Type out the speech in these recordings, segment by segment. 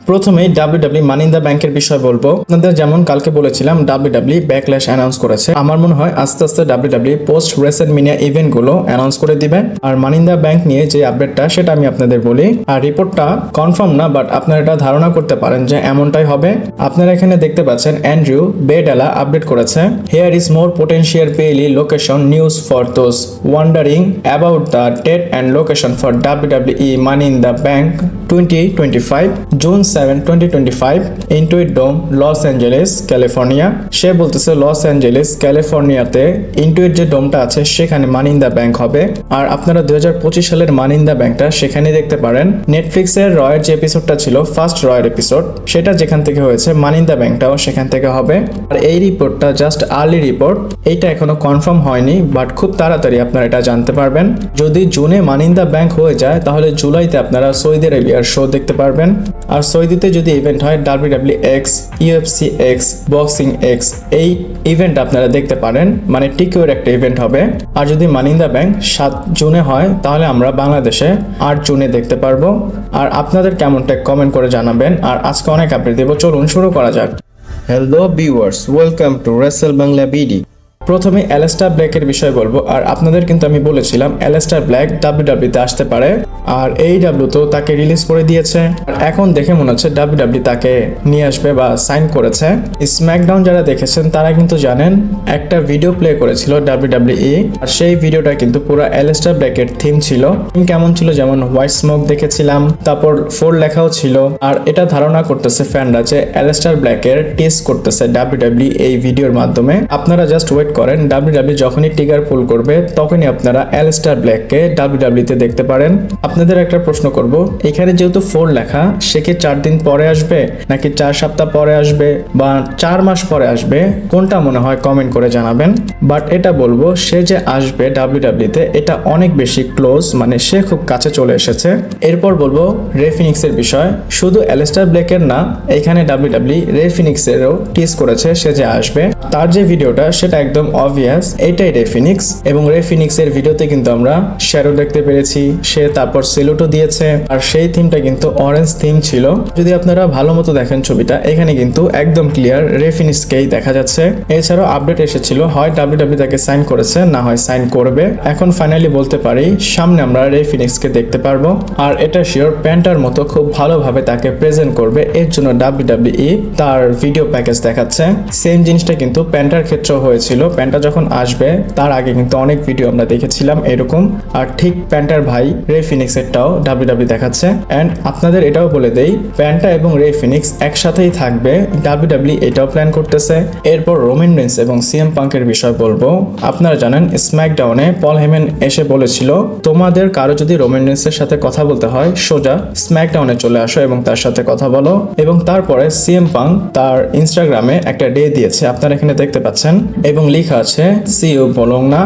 প্রথমেই WWE money in the ব্যাংকের বিষয় বলবো। আপনাদের যেমন কালকে বলেছিলাম ডাব্লিউডাব্লিউ ব্যাকল্যাশ অ্যানাউন্স করেছে। আমার মনে হয় আস্তে আস্তে ডাব্লিউডাব্লিউ পোস্ট রেসেলমেনিয়া ইভেন্ট গুলো অ্যানাউন্স করে দিবে। আর মানি ইন দ্য ব্যাংক নিয়ে যে আপডেটটা সেটা আমি আপনাদের বলি। আর রিপোর্টটা কনফার্ম না, বাট আপনারা এটা ধারণা করতে পারেন যে এমনটাই হবে। আপনারা এখানে দেখতে পাচ্ছেন অ্যান্ড্রিউ বেডেলা আপডেট করেছে, হিয়ার ইজ মোর পোটেনশিয়াল পেইলি location news for those wondering about the date and location for WW money in the bank 2025 June 7, 2025 Intuit Dome Los Angeles California. সে বলতেছে লস অ্যাঞ্জেলেস ক্যালিফোর্নিয়াতে ইনটুইট যে ডোমটা আছে সেখানে মানি in the bank হবে। আর আপনারা 2025 সালের মানি in the ব্যাংকটা সেখানে দেখতে পারেন। নেটফ্লিক্সের রয়ের যে এপিসোডটা ছিল ফার্স্ট রয়ের এপিসোড, সেটা যেখান থেকে হয়েছে মানি ইন দ্য ব্যাংকটাও সেখান থেকে হবে। আর এই রিপোর্টটা জাস্ট আর্লি রিপোর্ট, এইটা এখনো কনফার্ম হয়নি, বাট খুব তাড়াতাড়ি আপনারা এটা জানতে পারবেন। যদি জুনে মানি ইন দ্য ব্যাংক হয়ে যায় তাহলে জুলাইতে আপনারা সৌদি আরবিয়ার শো দেখতে পারবেন। আর সৌদিতে যদি ইভেন্ট হয় WWE x, UFC x, boxing x, এই ইভেন্ট আপনারা দেখতে পারেন, মানে টিকিওর একটা ইভেন্ট হবে। আর যদি মানি ইন দ্য ব্যাংক 7 জুনে হয় তাহলে আমরা বাংলাদেশে 8 জুনে দেখতে পারবো। আর আপনাদের কেমনটা কমেন্ট করে জানাবেন। আর আজকে অনেক আপডেট দেবো, চলুন শুরু করা যাক। Hello viewers, welcome to Rachel Bangla BD. প্রথমে অ্যালেস্টার ব্ল্যাকের বিষয় বলবো। আর আপনাদের কিন্তু আমি বলেছিলাম অ্যালেস্টার ব্ল্যাক ডাব্লিউডাব্লিউতে আসতে পারে, আর AEW তো তাকে রিলিজ করে দিয়েছে। আর এখন দেখে মনে হচ্ছে ডাব্লিউডাব্লিউ তাকে নিয়ে আসবে বা সাইন করেছে। স্ম্যাকডাউন যারা দেখেছেন তারা কিন্তু জানেন একটা ভিডিও প্লে করেছিল ডাব্লিউডাব্লিউ, আর সেই ভিডিওটা কিন্তু পুরো অ্যালেস্টার ব্ল্যাকের থিম ছিল। কেমন ছিল, যেমন হোয়াইট স্মোক দেখেছিলাম, তারপর 4 লেখাও ছিল। আর এটা ধারণা করতেছে ফ্যানরা যে অ্যালেস্টার ব্ল্যাকের টেস্ট করতেছে ডাব্লিউডাব্লিউ এই ভিডিওর মাধ্যমে। আপনারা জাস্ট ওয়েট করেন, ডাব্লিউডাব্লিউ যখনই টিগার পুল করবে তখনই আপনারা অ্যালেস্টার ব্ল্যাককে ডাব্লিউডাব্লিউতে দেখতে পারেন। আপনাদের একটা প্রশ্ন করব, এখানে যেহেতু 4 লেখা, সে কি 4 দিন পরে আসবে নাকি 4 সপ্তাহ পরে আসবে বা 4 মাস পরে আসবে, কোনটা মনে হয় কমেন্ট করে জানাবেন। বাট এটা বলবো, সে যে আসবে ডাব্লিউডাব্লিউতে এটা অনেক বেশি ক্লোজ, মানে সে খুব কাছে চলে এসেছে। এরপর বলবো রে ফিনিক্সের বিষয়। শুধু অ্যালেস্টার ব্ল্যাকের না, এখানে ডাব্লিউডাব্লিউ রে ফিনিক্সেরও টিজ করেছে সে যে আসবে। তার যে ভিডিওটা সেটা একদম অবভিয়াস, এটাই রে ফিনিক্স। এবং রে ফিনিক্সের ভিডিওতে কিন্তু আমরা শ্যাডো দেখতে পেরেছি, সে তারপর সেলুটও দিয়েছে। আর সেই থিমটা কিন্তু অরেঞ্জ থিম ছিল। যদি আপনারা ভালো মতো দেখেন ছবিটা, এখানে কিন্তু একদম ক্লিয়ার রে ফিনিক্সকেই দেখা যাচ্ছে। এছাড়াও আপডেট এসেছিল, হয় ডাব্লিউডাব্লিউ তাকে সাইন করেছে, না হয় সাইন করবে। এখন ফাইনালি বলতে পারি সামনে আমরা রে ফিনিক্সকে দেখতে পারবো। আর এটা শিওর প্যান্টার মতো খুব ভালোভাবে তাকে প্রেজেন্ট করবে, এর জন্য ডাব্লিউডাব্লিউ তার ভিডিও প্যাকেজ দেখাচ্ছে। সেম জিনিসটা কিন্তু প্যান্টার ক্ষেত্রেও হয়েছিল। প্যান্টা যখন আসবে তার আগে কিন্তু অনেক ভিডিও আমরা দেখেছিলাম এরকম। আর ঠিক প্যান্টার ভাই রে ফিনিক্সেরটাও ডাব্লিউডাব্লিউ দেখাচ্ছে। এন্ড আপনাদের এটাও বলে দেই, প্যান্টা এবং রে ফিনিক্স একসাথেই থাকবে, ডাব্লিউডাব্লিউ এটাও প্ল্যান করতেছে। এরপর রোমান রেন্স এবং সিএম পাঙ্কের বিষয় বলবো। আপনারা জানেন স্ম্যাকডাউনে পল হেমেন এসে বলেছিল, তোমাদের কারো যদি রোমান রেন্সের সাথে কথা বলতে হয় সোজা স্ম্যাকডাউনে চলে আসো এবং তার সাথে কথা বলো। এবং তারপরে সিএম পাঙ্ক তার ইনস্টাগ্রামে একটা ডে দিয়েছে, আপনারা এখানে দেখতে পাচ্ছেন, এবং লেখা আছে সিইও বোলোনা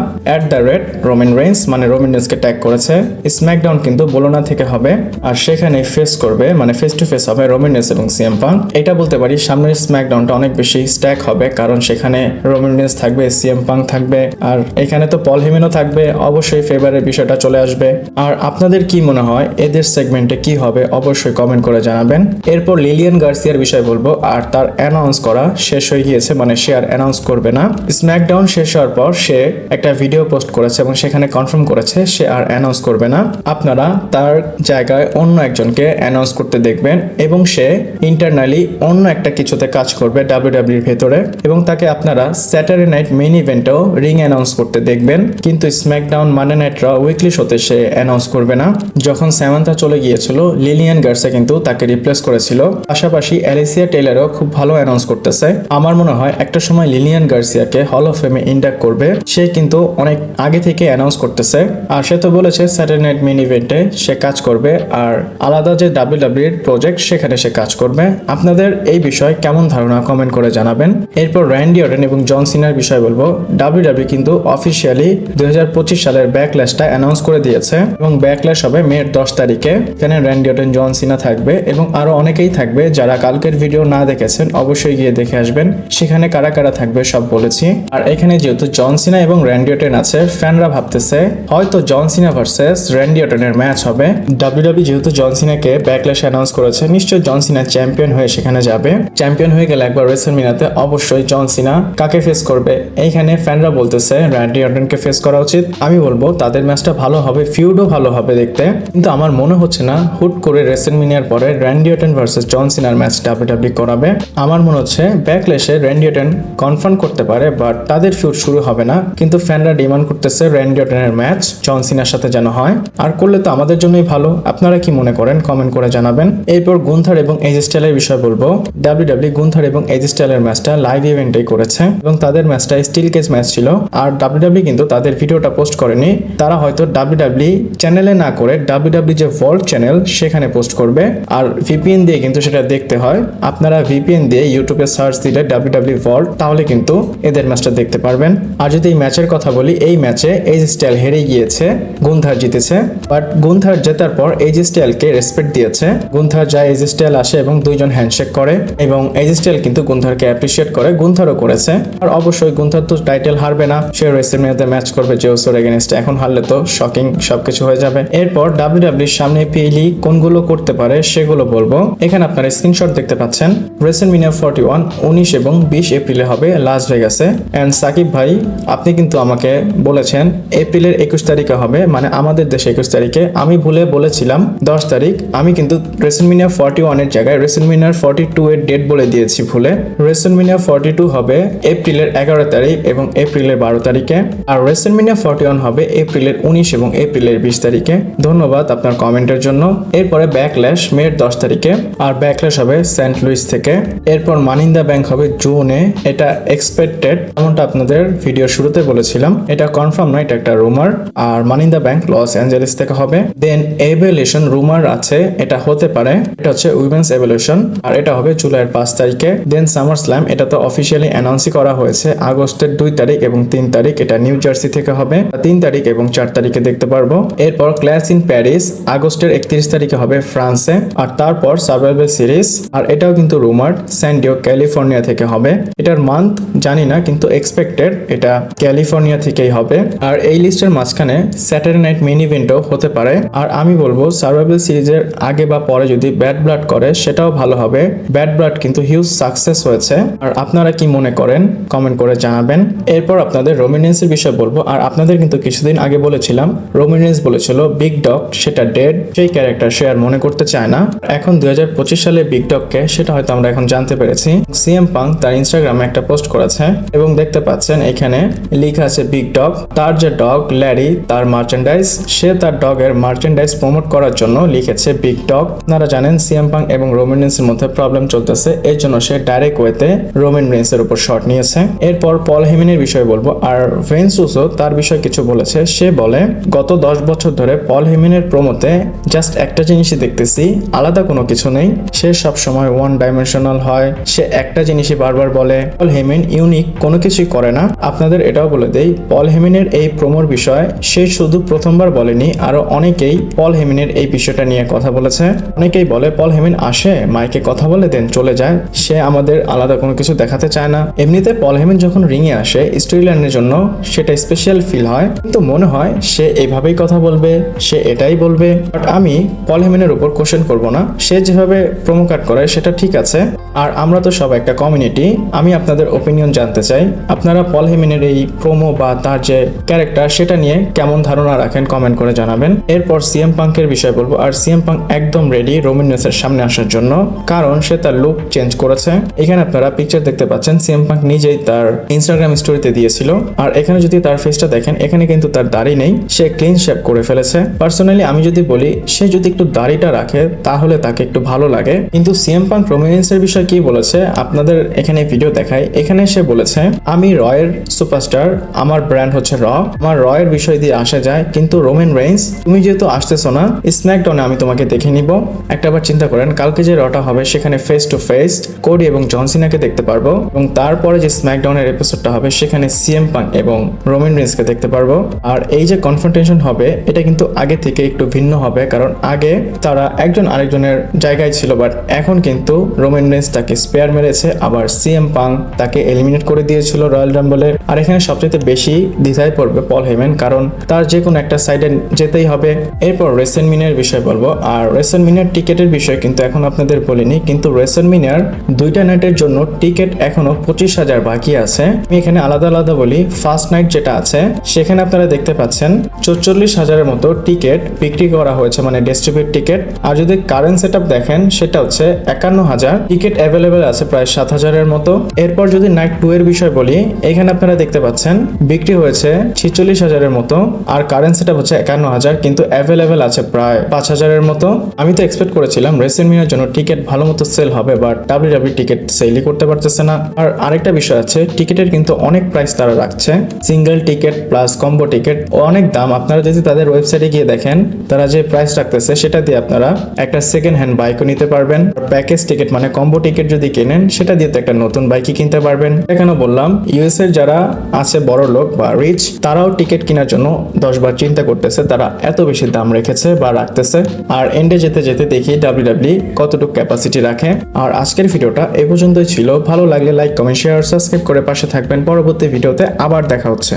@রোমান রেন্স, মানে রোমান রেন্সকে ট্যাগ করেছে। স্ম্যাকডাউন কিন্তু বোলোনা থেকে হবে, আর সেখানে ফেস করবে, মানে ফেস টু ফেস হবে রোমান রেন্স এবং সিএম পাঙ্ক। এটা বলতে পারি সামনের স্ম্যাকডাউনটা অনেক বেশি স্ট্যাক হবে, কারণ সেখানে রোমান রেন্স থাকবে, সিএম পাঙ্ক থাকবে, আর এখানে তো পল হেমেনও থাকবে। অবশ্যই ফেভারের বিষয়টা চলে আসবে। আর আপনাদের কি মনে হয় এদের সেগমেন্টে কি হবে, অবশ্যই কমেন্ট করে জানাবেন। এরপর লিলিয়ান গার্সিয়ার বিষয় বলবো। আর তার অ্যানাউন্স করা শেষ হয়ে গিয়েছে, মানে সে আর অ্যানাউন্স করবে না। স্ম্যাকডাউন শেষ হওয়ার পর সে একটা ভিডিও পোস্ট করেছে এবং সেখানে কনফার্ম করেছে সে আর অ্যানাউন্স করবে না। আপনারা তার জায়গায় অন্য একজনকে অ্যানাউন্স করতে দেখবেন, এবং সে ইন্টারনালি অন্য একটা কিছুতে কাজ করবে ডাব্লিউডাব্লিউর ভেতরে, এবং তাকে আপনারা স্যাটারডে নাইট মেইন ইভেন্টেও রিং অ্যানাউন্স করতে দেখবেন। কিন্তু SmackDown Monday night Raw weekly শোতে সে অ্যানাউন্স করবে না। যখন স্যামান্থা চলে গিয়েছিল, লিলিয়ান গার্সিয়া কিন্তু তাকে রিপ্লেস করেছিল। পাশাপাশি অ্যালিসিয়া টেইলরও খুব ভালো অ্যানাউন্স করতেছে। আমার মনে হয় একটা সময় লিলিয়ান গার্সিয়াকে হল অফ ফেমে ইন্ডাক্ট করবে। সে কিন্তু অনেক আগে থেকে অ্যানাউন্স করতেছে। আর সে তো বলেছে স্যাটারডে নাইট মেইন ইভেন্টে সে কাজ করবে, আর আলাদা যে ডাব্লিউডাব্লিউ এর প্রজেক্ট সেখানে সে কাজ করবে। আপনাদের এই বিষয়ে কেমন ধারণা কমেন্ট করে জানাবেন। এরপর র্যান্ডি অর্টন এবং জন সিনার বিষয় বলবো। ডাব্লিউডাব্লিউ কিন্তু অফিসিয়ালি 2025 সালের ব্যাকল্যাশটা অ্যানাউন্স করে দিয়েছে, এবং ব্যাকল্যাশ হবে মে 10 তারিখে। এখানে র্যান্ডি অর্টন, জন সিনা থাকবে, এবং আরো অনেকেই থাকবে। যারা কালকের ভিডিও না দেখেছেন অবশ্যই গিয়ে দেখে আসবেন, সেখানে কারা কারা থাকবে সব বলেছি। আর এখানে যেহেতু জন সিনা এবং র্যান্ডি অর্টন আছে, ফ্যানরা ভাবতেছে হয়তো জন সিনা ভার্সেস র্যান্ডি অর্টনের ম্যাচ হবে। ডাব্লিউডাব্লিউ যেহেতু জন সিনাকে ব্যাকল্যাশ অ্যানাউন্স করেছে, নিশ্চয়ই জন সিনা চ্যাম্পিয়ন হয়ে সেখানে যাবে। চ্যাম্পিয়ন হয়ে গেলে একবার রেসলমেনিয়াতে অবশ্যই জন সিনা কাকে ফেস করবে, এইখানে ফ্যানরা বলতেছে র্যান্ডি অর্টনকে ফেস করা উচিত। আমি বলবো তাদের ম্যাচটা ভালো হবে, ফিউডও ভালো হবে দেখতে, কিন্তু আমার মনে হচ্ছে না হুট করে রেসলমেনিয়ার পরে র্যান্ডি অর্টন ভার্সেস জন সিনার ম্যাচ ডাব্লিউডাব্লিউ করাবে। আমার মনে হচ্ছে ব্যাকল্যাশে র্যান্ডি অর্টন কনফার্ম করতে পারে, বাট তাদের ফিউড শুরু হবে না। কিন্তু ফ্যানরা ডিমান্ড করতেছে র্যান্ডি অর্টনের ম্যাচ জন সিনার সাথে যেন হয়, আর করলে তো আমাদের জন্যই ভালো। আপনারা কি মনে করেন কমেন্ট করে জানাবেন। এরপর গুন্থার এবং এজ স্টাইলের বিষয় বলবো। ডাব্লিউডাব্লিউ গুন্থার এবং এজ স্টাইলের ম্যাচটা লাইভ ইভেন্টেই করেছে এবং তাদের ম্যাচটা স্টিল কেজ ম্যাচ ছিল। আর ডাব্লিউডাব্লিউ কিন্তু তাদের ভিডিওটা পোস্ট করেনি, তারা হয়তো ডাব্লিউডাব্লিউ চ্যানেলে না করে ডাব্লিউডাব্লিউ যে ভল্ট চ্যানেল সেখানে পোস্ট করবে। আর ভিপিএন দিয়ে কিন্তু সেটা দেখতে হয়, আপনারা ভিপিএন দিয়ে ইউটিউবে সার্চ দিলে ডাব্লিউডাব্লিউ ভল্ট, তাহলে কিন্তু এদের ম্যাচটা দেখতে পারবেন। আর যদি এই ম্যাচের কথা বলি, এই ম্যাচে এজ স্টাইল হেরে গিয়েছে, গুন্থার জিতেছে। বাট গুন্থার জেতার পর এজ স্টাইলকে রেসপেক্ট দিয়েছে। গুন্থার যায় এজ স্টাইল আসে এবং দুইজন হ্যান্ডশেক করে এবং এজ স্টাইল কিন্তু গুন্থারকে অ্যাপ্রিশিয়েট করে, গুন্থারও করেছে। আর অবশ্যই গুন্থার তো টাইটেল হারবে না, সে রেসলমেনিয়াতে ম্যাচ করবে জেউসোর এগেইনস্টে। এখন হারলে তো শকিং সবকিছু হয়ে যাবে। এরপর ডাব্লিউডাব্লিউর সামনে পিএলি কোনগুলো করতে পারে সেগুলো বলবো। এখানে আপনারা স্ক্রিনশট দেখতে পাচ্ছেন। রেসলমেনিয়া 41 19 এবং 20 এপ্রিলে হবে লাস ভেগাসে। এন্ড সাকিব ভাই, আপনি কিন্তু আমাকে বলেছেন এপ্রিলের 21 তারিখে হবে, মানে আমাদের দেশে 21 তারিখে। আমি ভুলে বলেছিলাম 10 তারিখ। আমি কিন্তু রেসলমেনিয়া 41 এর জায়গায় রেসলমেনিয়া 42 এর ডেট বলে দিয়েছি ভুলে। রেসলমেনিয়া 42 হবে এপ্রিলের 11 তারিখ এবং এপ্রিলের 12 তারিখে, আর রেসলমেনিয়া 41 হবে এপ্রিলের 19 এবং এপ্রিলের 20 তারিখে। ধন্যবাদ আপনার কমেন্টের জন্য। এরপরে ব্যাকল্যাশ মে 10 তারিখে, আর ব্যাকল্যাশ হবে সেন্ট লুইস থেকে। এরপর মানি ইন দ্য ব্যাংক হবে জুনে, এটা এক্সপেক্টেড, যেমনটা আপনাদের ভিডিওর শুরুতে বলেছিলাম। এটা কনফার্ম না, এটা একটা রুমার। আর money in the bank Los Angeles থেকে হবে। দেন এভলিউশন রুমার আছে, এটা হতে পারে, এটা হচ্ছে উইমেন্স এভলিউশন, আর এটা হবে জুলাইয়ের 5 তারিখে। দেন সামার স্ল্যাম, এটা তো অফিসিয়ালি অ্যানাউন্সই করা হয়েছে আগস্টের 2 তারিখ এবং 3 তারিখ, এটা নিউ জার্সি থেকে হবে। 3 তারিখ এবং 4 তারিখে দেখতে পারবো। এরপর ক্লাস ইন প্যারিস আগস্টের 31 তারিখে হবে ফ্রান্সে। আর তারপর সার্ভাইভাল সিরিজ, আর এটাও কিন্তু রুমার, স্যান ডিয়েগো ক্যালিফোর্নিয়া থেকে হবে। এটার মান্থ জানি না, কিন্তু এক্সপেক্টেড এটা ক্যালিফোর্নিয়া থেকেই হবে। আর এই লিস্টের মাঝখানে স্যাটারডে নাইট মেইন ইভেন্টও হতে পারে। আর আমি বলবো সার্ভাইভাল সিরিজের আগে বা পরে যদি ব্যাড ব্লাড করে সেটাও ভালো হবে। ব্যাড ব্লাড কিন্তু হিউজ সাকসেস হয়েছে। আর আপনারা কি মনে করেন কমেন্ট করে জানাবেন। এরপর আপনাদের রোমিনেন্সের বিষয় বলবো। আর আপনাদের কিন্তু কিছুদিন আগে বলেছিলাম রোমিনেন্স বলেছিল বিগ ডগ সেটা ডেড, সেই ক্যারেক্টার সে আর মনে করতে চায় না। এখন 2025 সালে বিগ ডগকে, সেটা হয়তো আমরা এখন জানতে পেরেছি। সিএম পাঙ্ক তার ইনস্টাগ্রামে একটা পোস্ট করেছে এবং দেখতে পাচ্ছেন এখানে লেখা আছে বিগ ডগ। তার যে ডগ ল্যারি, তার মার্চেন্ডাইজ, সে তার ডগের মার্চেন্ডাইজ প্রমোট করার জন্য লিখেছে বিগ ডগ। আপনারা জানেন সিএম পাঙ্ক এবং রোমান রেন্সের মধ্যে প্রবলেম চলতেছে, এর জন্য সে ডাইরেক্ট ওয়েতে রোমান রেন্সের উপর শট নিয়েছে। এরপর পল হেমিনের বিষয়ে বলবো। আর ভেন্স রুসো তার বিষয়ে কিছু বলেছে। সে বলে গত 10 বছর ধরে পল হেমিনের প্রোমোতে জাস্ট একটা জিনিসই দেখতেছি, আলাদা কোনো কিছু নেই। সে সব সময় ওয়ান ডাইমেনশনাল হয়, সে একটা জিনিসই বারবার বলে। পল হেমিন ইউনিক কোনো কিছুই করে না। আপনাদের এটাও বলে দেই, পল হেমিনের এই প্রোমোর বিষয় সে শুধু প্রথমবার বলেনি, আরো অনেকেই পল হেমিনের এই বিষয়টা নিয়ে কথা বলেছে। অনেকেই বলে পল হেমিন আসে মাইকে কথা বলে দেন চলে যায়, সে আমাদের আলাদা কোনো কিছু দেখাতে চায় না। এমনিতে পল হেমিন যখন রিংয়ে আসে স্টোরি লাইনের জন্য সেটা স্পেশাল ফিল হয়, কিন্তু মনে হয় সে এইভাবেই কথা বলবে, সে এটাই বলবে। বাট আমি পল হেমিনের উপর কোশ্চেন করব না, সে যেভাবে প্রোমো কাট করে সেটা ঠিক আছে। আর আমরা তো সব একটা কমিউনিটি, আমি আপনাদের ওপিনিয়ন জানতে চাই। আপনারা পল হেমিনের এই প্রোমো বা তার যে ক্যারেক্টার সেটা নিয়ে কেমন ধারণা রাখেন কমেন্ট করে জানাবেন। এরপর সিএম পাঙ্কের বিষয় বলবো। আর সিএম পাঙ্ক একদম রেডি রোমান রেন্সের সামনে আসার জন্য, কারণ সে তার লুক চেঞ্জ করেছে। এখানে আপনারা পিকচার দেখতে পাচ্ছেন, সিএম পাঙ্ক নিজেই তার ইনস্টাগ্রাম স্টোরিতে দিয়েছিল। আর এখানে যদি তার ফেসটা দেখেন, এখানে কিন্তু তার দাড়ি নেই, সে ক্লিন শেভ করে ফেলেছে। পার্সোনালি আমি যদি বলি, সে যদি একটু দাড়িটা রাখে তাহলে তাকে একটু ভালো লাগে। কিন্তু সিএম পাঙ্ক রোমান রেন্সের বিষয় কি বলেছে আপনাদের এখানে ভিডিও দেখায়। এখানে সে বলেছে আমি রয়ের সুপারস্টার, আমার ব্র্যান্ড হচ্ছে র, আমার রয়ের বিষয় দিয়ে আসা যায়, কিন্তু রোমান রেন্স তুমি যেহেতু আসতেছো না, স্ম্যাকডাউনে আমি তোমাকে দেখে নিব। একটাবার চিন্তা করেন, কালকে যে রটা হবে সেখানে ফেস টু ফেস কোডি এবং জন সিনাকে দেখতে পারবো, এবং তারপরে যে স্ম্যাকডাউনের এপিসোডটা হবে সেখানে সিএম পাঙ্ক এবং রোমান রেন্সকে দেখতে পারবো। আর এই যে কনফ্রন্টেশন হবে এটা কিন্তু আগে থেকে একটু ভিন্ন হবে, কারণ আগে তারা একজন আরেকজনের জায়গায় ছিল, বাট এখন কিন্তু রোমান রেন্স তাকে স্পেয়ার মেরেছে, আবার সিএম পাঙ্ক তাকে এলিমিনেট করে দিয়েছিল। রয়্যাল রাম্বলের। আর এখানে সবচেয়ে বেশি দ্বিধায় পড়বে পল হেমেন, কারণ তার যে কোনো একটা সাইডে যেতেই হবে। এরপর রেসেলমিনিয়ার বিষয় বলবো। আর রেসেলমিনিয়ার টিকেটের বিষয় কিন্তু এখন আপনাদের বলিনি, কিন্তু রেসেলমিনিয়ার 2টা নাইটের জন্য টিকিট এখনো 25,000 বাকি আছে। আমি এখানে আলাদা আলাদা বলি। ফার্স্ট নাইট যেটা আছে সেখানে আপনারা দেখতে পাচ্ছেন 44,000-এর মতো টিকিট বিক্রি করা হয়েছে, মানে ডিস্ট্রিবিউট টিকিট। আর যদি কারেন্ট সেটআপ দেখেন সেটা হচ্ছে 51,000 টিকিট অ্যাভেলেবেল আছে, প্রায় 7,000-এর মতো। এরপর যদি নাইট 2 এর বিষয় বলি, এখানে আপনারা দেখতে পাচ্ছেন বিক্রি হয়েছে 46,000-এর মতো, আর কারেন্ট সেটআপ হচ্ছে 51,000, কিন্তু অ্যাভেলেবেল আছে প্রায় 5,000-এর মতো। আমি তো এক্সপেক্ট করেছিলাম রেসেলমিনিয়ার জন্য টিকিট ভালো মতো সেল হবে, বাট ডাব্লিউডাব্লিউ টিকিট সেলই করতে পারতেছে না। আর আরেকটা বিষয় আছে, টিকিটের কিন্তু অনেক প্রাইস তারা রাখছে, single ticket plus combo ticket, অনেক দাম। আপনারা যদি তাদের ওয়েবসাইটে গিয়ে দেখেন তারা যে প্রাইস রাখতেছে সেটা দিয়ে আপনারা একটা সেকেন্ড হ্যান্ড বাইকও নিতে পারবেন। প্যাকেজ টিকিট মানে কম্বো টিকিট যদি কেনেন সেটা দিয়ে তো একটা নতুন বাইকই কিনতে পারবেন। এখানে বললাম ইউএস এর যারা আছে বড় লোক বা রিচ, তারাও টিকিট কেনার জন্য 10 বার চিন্তা করতেছে, তারা এত বেশি দাম রেখেছে বা রাখতেছে। আর এন্ডে যেতে যেতে দেখি ডাব্লিউডাব্লিউ কতটুকু ক্যাপাসিটি রাখে। আর আজকের ভিডিওটা এই পর্যন্তই ছিল। ভালো লাগলে লাইক, কমেন্ট, শেয়ার, সাবস্ক্রাইব করে পাশে থাকবেন। পরবর্তী ভিডিওতে আবার দেখা হচ্ছে।